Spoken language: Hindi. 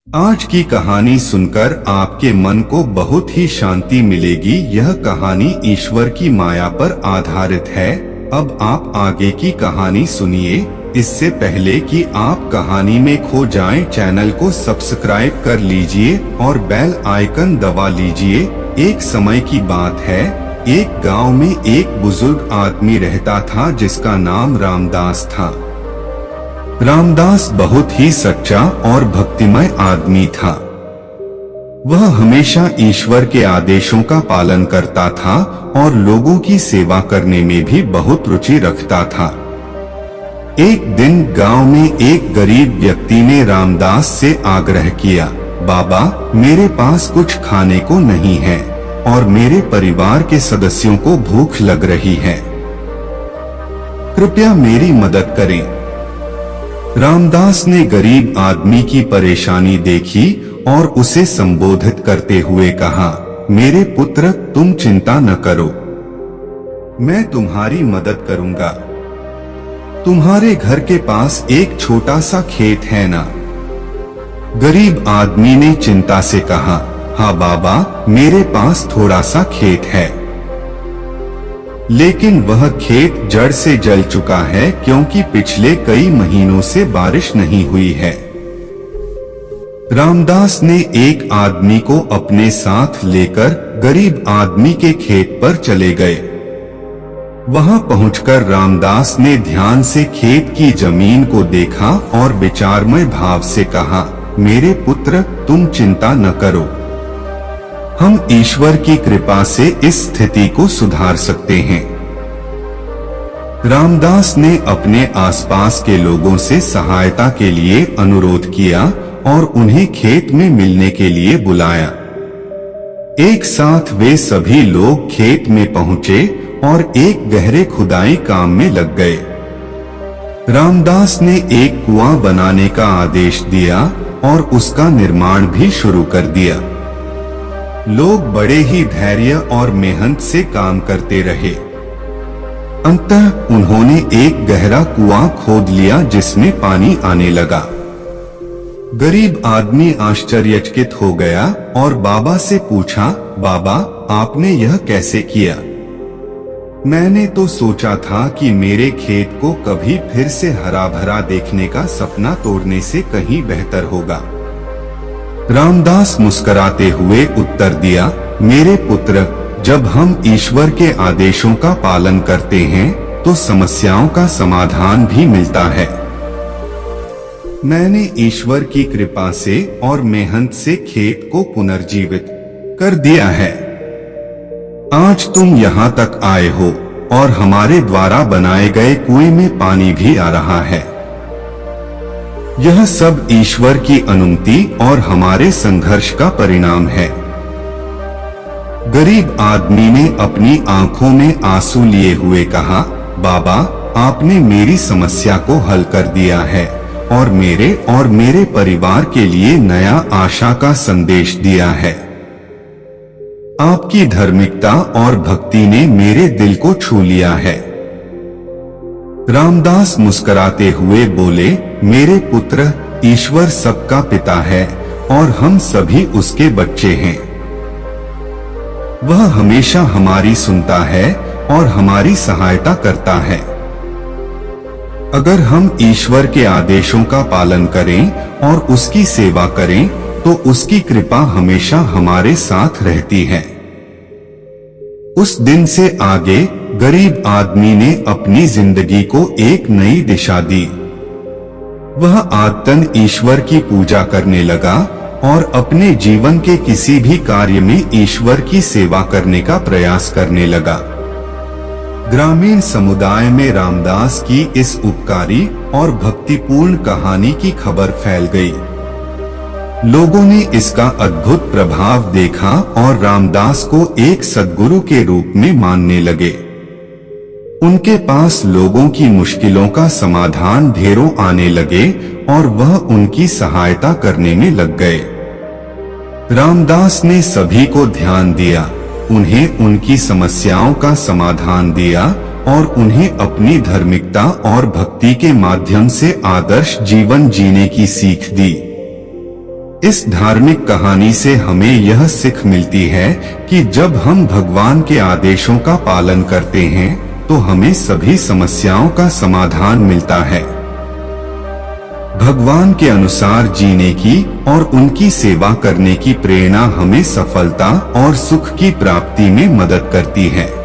आज की कहानी सुनकर आपके मन को बहुत ही शांति मिलेगी। यह कहानी ईश्वर की माया पर आधारित है। अब आप आगे की कहानी सुनिए। इससे पहले कि आप कहानी में खो जाएं, चैनल को सब्सक्राइब कर लीजिए और बेल आइकन दबा लीजिए। एक समय की बात है, एक गांव में एक बुजुर्ग आदमी रहता था जिसका नाम रामदास था। रामदास बहुत ही सच्चा और भक्तिमय आदमी था। वह हमेशा ईश्वर के आदेशों का पालन करता था और लोगों की सेवा करने में भी बहुत रुचि रखता था। एक दिन गांव में एक गरीब व्यक्ति ने रामदास से आग्रह किया, बाबा, मेरे पास कुछ खाने को नहीं है और मेरे परिवार के सदस्यों को भूख लग रही है। कृपया मेरी मदद करें। रामदास ने गरीब आदमी की परेशानी देखी और उसे संबोधित करते हुए कहा, मेरे पुत्र, तुम चिंता न करो, मैं तुम्हारी मदद करूंगा। तुम्हारे घर के पास एक छोटा सा खेत है ना? गरीब आदमी ने चिंता से कहा, हाँ बाबा, मेरे पास थोड़ा सा खेत है, लेकिन वह खेत जड़ से जल चुका है क्योंकि पिछले कई महीनों से बारिश नहीं हुई है। रामदास ने एक आदमी को अपने साथ लेकर गरीब आदमी के खेत पर चले गए। वहां पहुंचकर रामदास ने ध्यान से खेत की जमीन को देखा और विचारमय भाव से कहा, मेरे पुत्र, तुम चिंता न करो, हम ईश्वर की कृपा से इस स्थिति को सुधार सकते हैं। रामदास ने अपने आसपास के लोगों से सहायता के लिए अनुरोध किया और उन्हें खेत में मिलने के लिए बुलाया। एक साथ वे सभी लोग खेत में पहुंचे और एक गहरे खुदाई काम में लग गए। रामदास ने एक कुआं बनाने का आदेश दिया और उसका निर्माण भी शुरू कर दिया। लोग बड़े ही धैर्य और मेहनत से काम करते रहे। अंततः उन्होंने एक गहरा कुआं खोद लिया जिसमें पानी आने लगा। गरीब आदमी आश्चर्यचकित हो गया और बाबा से पूछा, बाबा, आपने यह कैसे किया? मैंने तो सोचा था कि मेरे खेत को कभी फिर से हरा भरा देखने का सपना तोड़ने से कहीं बेहतर होगा। रामदास मुस्कुराते हुए उत्तर दिया, मेरे पुत्र, जब हम ईश्वर के आदेशों का पालन करते हैं तो समस्याओं का समाधान भी मिलता है। मैंने ईश्वर की कृपा से और मेहनत से खेत को पुनर्जीवित कर दिया है। आज तुम यहाँ तक आए हो और हमारे द्वारा बनाए गए कुएं में पानी भी आ रहा है। यह सब ईश्वर की अनुमति और हमारे संघर्ष का परिणाम है। गरीब आदमी ने अपनी आंखों में आंसू लिए हुए कहा, बाबा, आपने मेरी समस्या को हल कर दिया है और मेरे परिवार के लिए नया आशा का संदेश दिया है। आपकी धार्मिकता और भक्ति ने मेरे दिल को छू लिया है। रामदास मुस्कुराते हुए बोले, मेरे पुत्र, ईश्वर सबका पिता है और हम सभी उसके बच्चे हैं। वह हमेशा हमारी सुनता है और हमारी सहायता करता है। अगर हम ईश्वर के आदेशों का पालन करें और उसकी सेवा करें तो उसकी कृपा हमेशा हमारे साथ रहती है। उस दिन से आगे गरीब आदमी ने अपनी जिंदगी को एक नई दिशा दी। वह आदतन ईश्वर की पूजा करने लगा और अपने जीवन के किसी भी कार्य में ईश्वर की सेवा करने का प्रयास करने लगा। ग्रामीण समुदाय में रामदास की इस उपकारी और भक्तिपूर्ण कहानी की खबर फैल गई। लोगों ने इसका अद्भुत प्रभाव देखा और रामदास को एक सद्गुरु के रूप में मानने लगे। उनके पास लोगों की मुश्किलों का समाधान ढेरों आने लगे और वह उनकी सहायता करने में लग गए। रामदास ने सभी को ध्यान दिया, उन्हें उनकी समस्याओं का समाधान दिया और उन्हें अपनी धार्मिकता और भक्ति के माध्यम से आदर्श जीवन जीने की सीख दी। इस धार्मिक कहानी से हमें यह सीख मिलती है कि जब हम भगवान के आदेशों का पालन करते हैं तो हमें सभी समस्याओं का समाधान मिलता है। भगवान के अनुसार जीने की और उनकी सेवा करने की प्रेरणा हमें सफलता और सुख की प्राप्ति में मदद करती है।